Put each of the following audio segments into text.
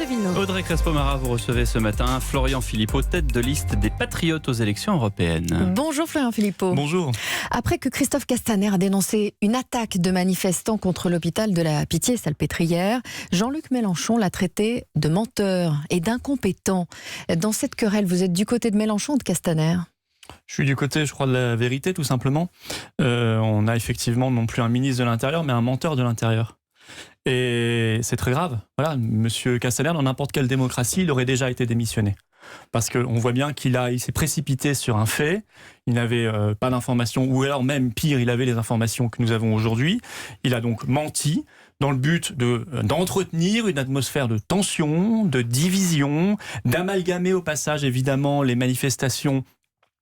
Vino. Audrey Crespo-Mara, vous recevez ce matin Florian Philippot, tête de liste des Patriotes aux élections européennes. Bonjour Florian Philippot. Bonjour. Après que Christophe Castaner a dénoncé une attaque de manifestants contre l'hôpital de la Pitié-Salpêtrière, Jean-Luc Mélenchon l'a traité de menteur et d'incompétent. Dans cette querelle, vous êtes du côté de Mélenchon ou de Castaner ? Je suis du côté, je crois, de la vérité, tout simplement. On a effectivement non plus un ministre de l'Intérieur, mais un menteur de l'Intérieur. Et c'est très grave. Voilà, Monsieur Castaner, dans n'importe quelle démocratie, il aurait déjà été démissionné. Parce qu'on voit bien qu'il s'est précipité sur un fait, il n'avait pas d'informations, ou alors même pire, il avait les informations que nous avons aujourd'hui. Il a donc menti dans le but d'entretenir une atmosphère de tension, de division, d'amalgamer au passage évidemment les manifestations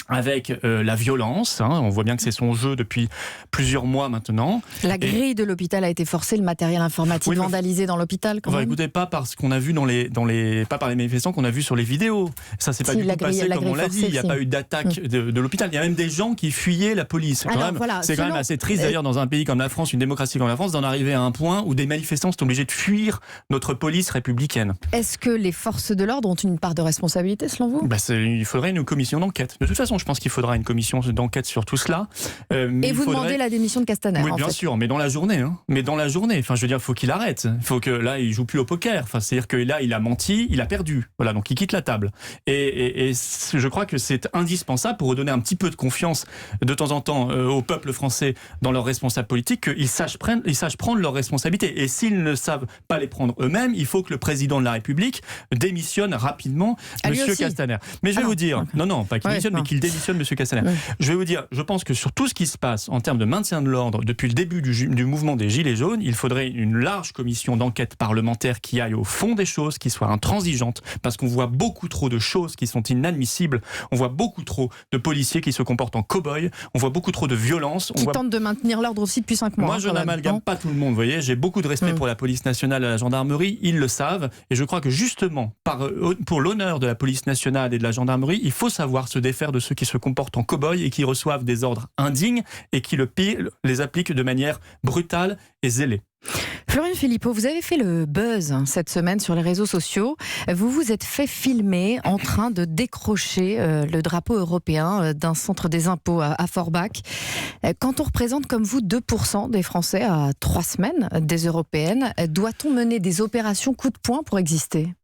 avec la violence. On voit bien que c'est son jeu depuis plusieurs mois maintenant. La grille de l'hôpital a été forcée, le matériel informatique vandalisé dans l'hôpital quand même. Écoutez, pas par ce qu'on a vu pas par les manifestants qu'on a vu sur les vidéos. Ça s'est pas du tout passé comme on l'a dit. Il n'y a pas eu d'attaque de l'hôpital. Il y a même des gens qui fuyaient la police. C'est quand même assez triste d'ailleurs dans un pays comme la France, une démocratie comme la France, d'en arriver à un point où des manifestants sont obligés de fuir notre police républicaine. Est-ce que les forces de l'ordre ont une part de responsabilité selon vous ? Il faudrait une commission d'enquête. De toute façon, je pense qu'il faudra une commission d'enquête sur tout cela. Et vous demandez la démission de Castaner. Oui, bien sûr, mais dans la journée. Mais dans la journée. Enfin, je veux dire, il faut qu'il arrête. Il faut que là, il joue plus au poker. Enfin, c'est-à-dire que là, il a menti, il a perdu. Voilà, donc il quitte la table. Et je crois que c'est indispensable pour redonner un petit peu de confiance de temps en temps au peuple français dans leurs responsables politiques, qu'ils sachent prendre leurs responsabilités. Et s'ils ne savent pas les prendre eux-mêmes, il faut que le président de la République démissionne rapidement, Monsieur Castaner. Mais je vais vous dire, non, pas qu'il démissionne, mais qu'il démissionne, Monsieur Castaner. Je vais vous dire, je pense que sur tout ce qui se passe en termes de maintien de l'ordre depuis le début du mouvement des Gilets jaunes, il faudrait une large commission d'enquête parlementaire qui aille au fond des choses, qui soit intransigeante, parce qu'on voit beaucoup trop de choses qui sont inadmissibles. On voit beaucoup trop de policiers qui se comportent en cow-boys. On voit beaucoup trop de violence. Qui tentent de maintenir l'ordre aussi depuis 5 mois. Moi, je n'amalgame pas tout le monde. Vous voyez, j'ai beaucoup de respect pour la police nationale et la gendarmerie. Ils le savent. Et je crois que justement, pour l'honneur de la police nationale et de la gendarmerie, il faut savoir se défaire de ceux qui se comportent en cow-boy et qui reçoivent des ordres indignes et qui le pire les appliquent de manière brutale et zélée. Florian Philippot, vous avez fait le buzz cette semaine sur les réseaux sociaux. Vous vous êtes fait filmer en train de décrocher le drapeau européen d'un centre des impôts à Forbach. Quand on représente comme vous 2% des Français à 3 semaines des européennes, doit-on mener des opérations coup de poing pour exister ?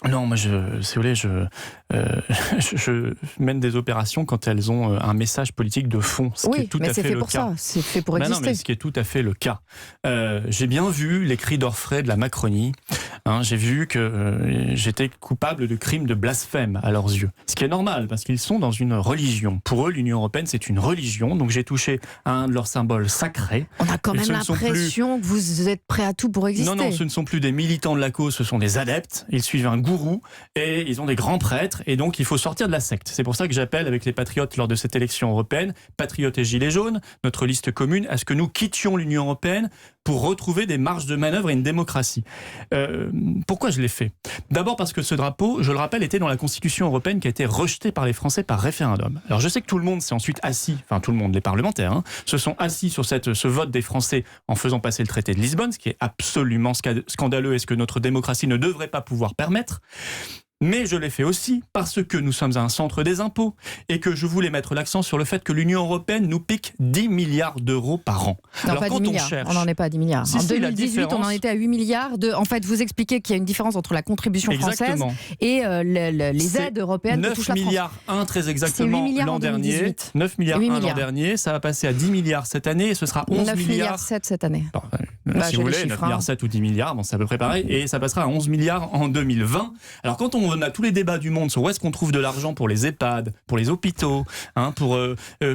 Non, moi, si vous voulez, je mène des opérations quand elles ont un message politique de fond. Oui, mais c'est fait pour ça, c'est fait pour exister. Non, mais ce qui est tout à fait le cas. J'ai bien vu les cris d'orfraie de la Macronie. J'ai vu que j'étais coupable de crimes de blasphème à leurs yeux. Ce qui est normal, parce qu'ils sont dans une religion. Pour eux, l'Union européenne, c'est une religion. Donc j'ai touché à un de leurs symboles sacrés. On a quand même l'impression que vous êtes prêt à tout pour exister. Non, ce ne sont plus des militants de la cause, ce sont des adeptes. Ils suivent un gourou et ils ont des grands prêtres et donc il faut sortir de la secte. C'est pour ça que j'appelle avec les patriotes lors de cette élection européenne, patriotes et gilets jaunes, notre liste commune, à ce que nous quittions l'Union européenne pour retrouver des marges de manœuvre et une démocratie. Pourquoi je l'ai fait ? D'abord parce que ce drapeau, je le rappelle, était dans la Constitution européenne qui a été rejetée par les Français par référendum. Alors je sais que tout le monde s'est ensuite assis, enfin tout le monde, les parlementaires, se sont assis sur ce vote des Français en faisant passer le traité de Lisbonne, ce qui est absolument scandaleux et ce que notre démocratie ne devrait pas pouvoir permettre. Mais je l'ai fait aussi parce que nous sommes un centre des impôts et que je voulais mettre l'accent sur le fait que l'Union européenne nous pique 10 milliards d'euros par an. Non, alors, pas 10 milliards. On n'en est pas à 10 milliards. En 2018, on en était à 8 milliards. En fait, vous expliquez qu'il y a une différence entre la contribution française et les aides européennes que touche la France. 9 milliards 1 très exactement l'an dernier. 9 milliards 1 l'an dernier. Ça va passer à 10 milliards cette année et ce sera 11 milliards 7 cette année. Si vous voulez, 9 milliards 7 ou 10 milliards, c'est à peu près pareil. Et ça passera à 11 milliards en 2020. Alors quand on a tous les débats du monde sur où est-ce qu'on trouve de l'argent pour les EHPAD, pour les hôpitaux,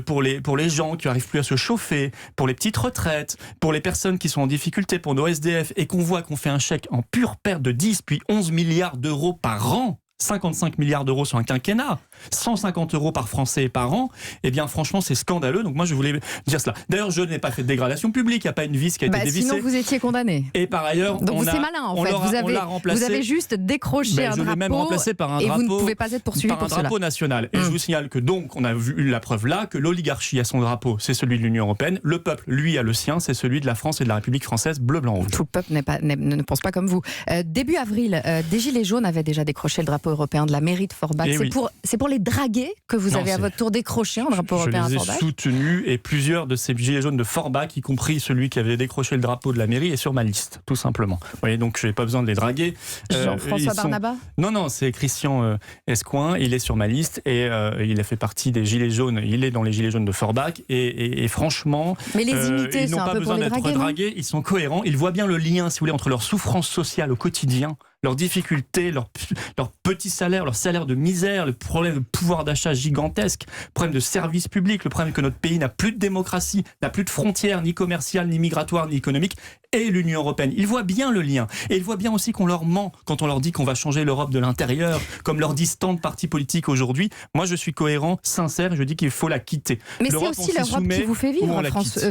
pour les gens qui n'arrivent plus à se chauffer, pour les petites retraites, pour les personnes qui sont en difficulté, pour nos SDF, et qu'on voit qu'on fait un chèque en pure perte de 10 puis 11 milliards d'euros par an, 55 milliards d'euros sur un quinquennat, 150 euros par Français et par an, eh bien franchement c'est scandaleux. Donc moi je voulais dire cela. D'ailleurs je n'ai pas fait de dégradation publique, il n'y a pas une vis qui a été dévissée. Sinon vous étiez condamné. Et par ailleurs, donc c'est malin en fait. Vous avez juste décroché un drapeau. Je l'ai même remplacé par un et drapeau. Vous ne pouvez pas être poursuivi par un drapeau national. Et je vous signale que donc on a vu la preuve là que l'oligarchie a son drapeau, c'est celui de l'Union européenne. Le peuple, lui, a le sien, c'est celui de la France et de la République française, bleu, blanc, rouge. Tout le peuple ne pense pas comme vous. Début avril, des Gilets jaunes avaient déjà décroché le drapeau européen de la mairie de Forbach. C'est pour les draguer que vous avez à votre tour décroché un drapeau européen à Forbach. Je les ai soutenus et plusieurs de ces Gilets jaunes de Forbach, y compris celui qui avait décroché le drapeau de la mairie, est sur ma liste, tout simplement. Vous voyez, donc je n'ai pas besoin de les draguer. Jean-François Barnaba ? Non, c'est Christian Escoing, il est sur ma liste et il a fait partie des Gilets jaunes, il est dans les Gilets jaunes de Forbach et franchement, mais les imiter, ils n'ont pas besoin d'être dragués, ils sont cohérents, ils voient bien le lien, si vous voulez, entre leur souffrance sociale au quotidien, leurs difficultés, leur petit salaire, leur salaire de misère, le problème de pouvoir d'achat gigantesque, le problème de services publics, le problème que notre pays n'a plus de démocratie, n'a plus de frontières, ni commerciales, ni migratoires, ni économiques, et l'Union européenne. Ils voient bien le lien. Et ils voient bien aussi qu'on leur ment quand on leur dit qu'on va changer l'Europe de l'intérieur, comme leur disent tant de partis politiques aujourd'hui. Moi, je suis cohérent, sincère, je dis qu'il faut la quitter. Mais c'est aussi l'Europe qui vous fait vivre,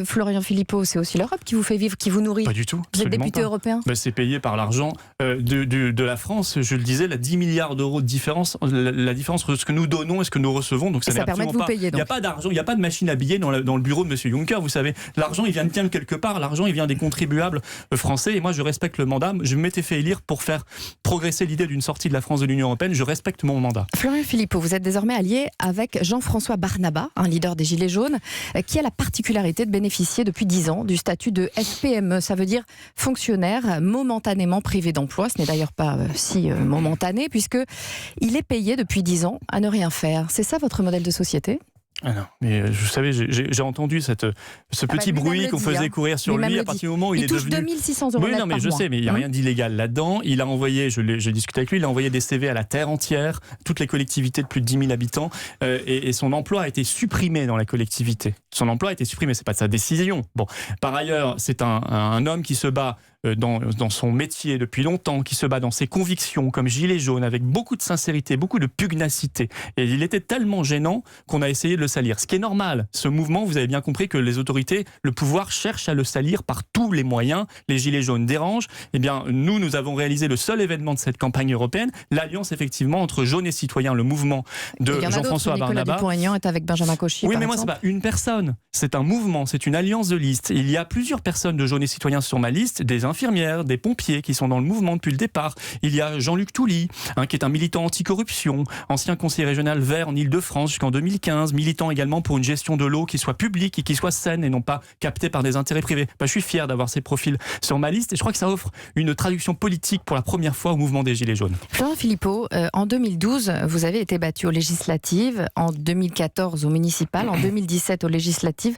Florian Philippot, c'est aussi l'Europe qui vous fait vivre, qui vous nourrit. Pas du tout. Vous êtes député européen. C'est payé par l'argent de la France. Je le disais, la 10 milliards d'euros de différence, la différence entre ce que nous donnons et ce que nous recevons. Donc ça permet de vous payer. Il n'y a pas d'argent, il n'y a pas de machine à billets dans le bureau de M. Juncker. Vous savez, l'argent, il vient de bien quelque part. L'argent, il vient des contribuables français. Et moi, je respecte le mandat. Je m'étais fait élire pour faire progresser l'idée d'une sortie de la France de l'Union européenne. Je respecte mon mandat. Florian Philippot, vous êtes désormais allié avec Jean-François Barnaba, un leader des Gilets jaunes, qui a la particularité de bénéficier depuis 10 ans du statut de SPME. Ça veut dire fonctionnaire momentanément privé d'emploi. Ce n'est d'ailleurs pas si momentané, puisqu'il est payé depuis 10 ans à ne rien faire. C'est ça votre modèle de société ? Ah non, mais vous savez, j'ai entendu ce petit bruit qu'on faisait courir sur lui à partir du moment où il est devenu... Il touche 2600 euros net par mois. Je sais, mais il n'y a rien d'illégal là-dedans. Il a envoyé, j'ai discuté avec lui, il a envoyé des CV à la terre entière, toutes les collectivités de plus de 10 000 habitants, et son emploi a été supprimé dans la collectivité. Son emploi a été supprimé, c'est pas de sa décision. Bon, par ailleurs, c'est un homme qui se bat dans son métier depuis longtemps, qui se bat dans ses convictions comme gilet jaune, avec beaucoup de sincérité, beaucoup de pugnacité. Et il était tellement gênant qu'on a essayé de le salir. Ce qui est normal, ce mouvement, vous avez bien compris que les autorités, le pouvoir cherche à le salir par tous les moyens. Les gilets jaunes dérangent. Eh bien, nous avons réalisé le seul événement de cette campagne européenne, l'alliance effectivement entre Jaunes et Citoyens, le mouvement de Jean-François Barnaba. Nicolas Dupont-Aignan est avec Benjamin Cauchy. Oui, mais moi, c'est pas une personne. C'est un mouvement, c'est une alliance de listes. Il y a plusieurs personnes de Jaunes et Citoyens sur ma liste, des infirmières, des pompiers qui sont dans le mouvement depuis le départ. Il y a Jean-Luc Touly, qui est un militant anticorruption, ancien conseiller régional vert en Ile-de-France jusqu'en 2015, militant également pour une gestion de l'eau qui soit publique et qui soit saine et non pas captée par des intérêts privés. Je suis fier d'avoir ces profils sur ma liste et je crois que ça offre une traduction politique pour la première fois au mouvement des Gilets jaunes. Florian Philippot, en 2012, vous avez été battu aux législatives, en 2014 aux municipales, en 2017 aux législatives.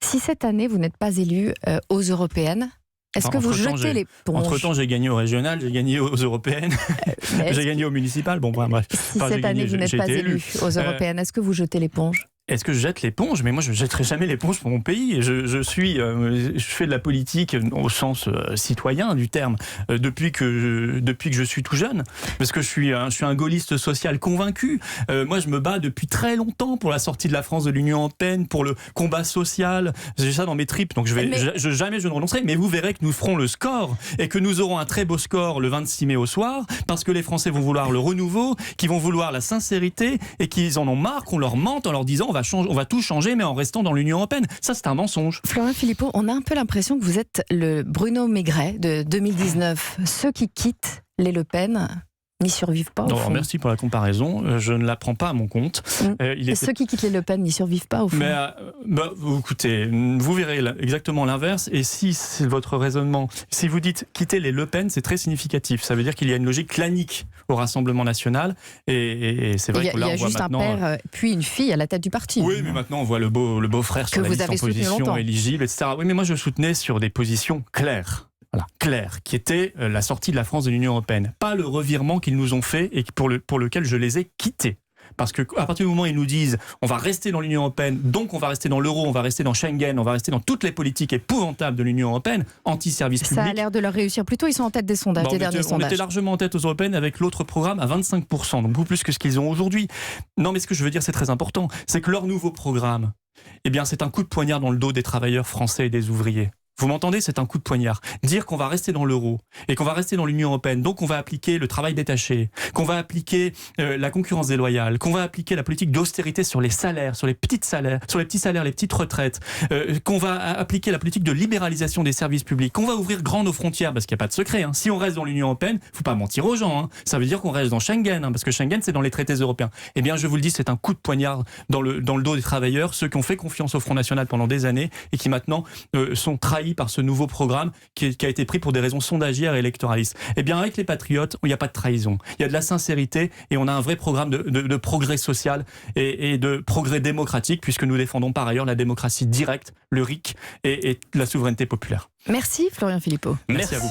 Si cette année vous n'êtes pas élu aux européennes, est-ce que vous jetez l'éponge ? Entre-temps, j'ai gagné au régional, j'ai gagné aux européennes, j'ai gagné au municipal. Bon, bref. Si cette année vous n'êtes pas élu aux européennes, est-ce que vous jetez l'éponge ? Est-ce que je jette l'éponge ? Mais moi, je ne jetterai jamais l'éponge pour mon pays. Je fais de la politique au sens citoyen du terme depuis que je suis tout jeune, parce que je suis un gaulliste social convaincu. Moi, je me bats depuis très longtemps pour la sortie de la France de l'Union européenne, pour le combat social. J'ai ça dans mes tripes, donc jamais je ne renoncerai. Mais vous verrez que nous ferons le score et que nous aurons un très beau score le 26 mai au soir, parce que les Français vont vouloir le renouveau, qu'ils vont vouloir la sincérité et qu'ils en ont marre qu'on leur mente en leur disant on va tout changer, mais en restant dans l'Union européenne. Ça, c'est un mensonge. Florian Philippot, on a un peu l'impression que vous êtes le Bruno Maigret de 2019. Ceux qui quittent les Le Pen n'y survivent pas, au fond. Merci pour la comparaison. Je ne la prends pas à mon compte. Ceux qui quittent les Le Pen n'y survivent pas, au fond. Mais écoutez, vous verrez exactement l'inverse. Et si c'est votre raisonnement, si vous dites quitter les Le Pen, c'est très significatif. Ça veut dire qu'il y a une logique clanique au Rassemblement national. Et c'est vrai que là, on voit maintenant... Il y a juste un père, puis une fille à la tête du parti. Oui, mais maintenant, on voit le beau-frère sur la liste en position éligible, etc. Oui, mais moi, je soutenais sur des positions claires. Voilà, clair, qui était la sortie de la France de l'Union européenne. Pas le revirement qu'ils nous ont fait et pour lequel je les ai quittés. Parce que à partir du moment où ils nous disent on va rester dans l'Union européenne, donc on va rester dans l'euro, on va rester dans Schengen, on va rester dans toutes les politiques épouvantables de l'Union européenne, anti-service public. Ça a l'air de leur réussir plutôt, ils sont en tête des sondages, des derniers sondages. On était largement en tête aux européennes avec l'autre programme à 25%, donc beaucoup plus que ce qu'ils ont aujourd'hui. Non, mais ce que je veux dire, c'est très important, c'est que leur nouveau programme, eh bien, c'est un coup de poignard dans le dos des travailleurs français et des ouvriers. Vous m'entendez, c'est un coup de poignard. Dire qu'on va rester dans l'euro et qu'on va rester dans l'Union européenne, donc on va appliquer le travail détaché, qu'on va appliquer la concurrence déloyale, qu'on va appliquer la politique d'austérité sur les salaires, sur les petits salaires, les petites retraites, qu'on va appliquer la politique de libéralisation des services publics, qu'on va ouvrir grand nos frontières, parce qu'il n'y a pas de secret. Hein. Si on reste dans l'Union européenne, faut pas mentir aux gens. Hein. Ça veut dire qu'on reste dans Schengen, parce que Schengen, c'est dans les traités européens. Eh bien, je vous le dis, c'est un coup de poignard dans le dos des travailleurs, ceux qui ont fait confiance au Front National pendant des années et qui maintenant sont trahis par ce nouveau programme qui a été pris pour des raisons sondagières et électoralistes. Eh bien, avec les Patriotes, il n'y a pas de trahison. Il y a de la sincérité et on a un vrai programme de progrès social et de progrès démocratique, puisque nous défendons par ailleurs la démocratie directe, le RIC et la souveraineté populaire. Merci Florian Philippot. Merci à vous.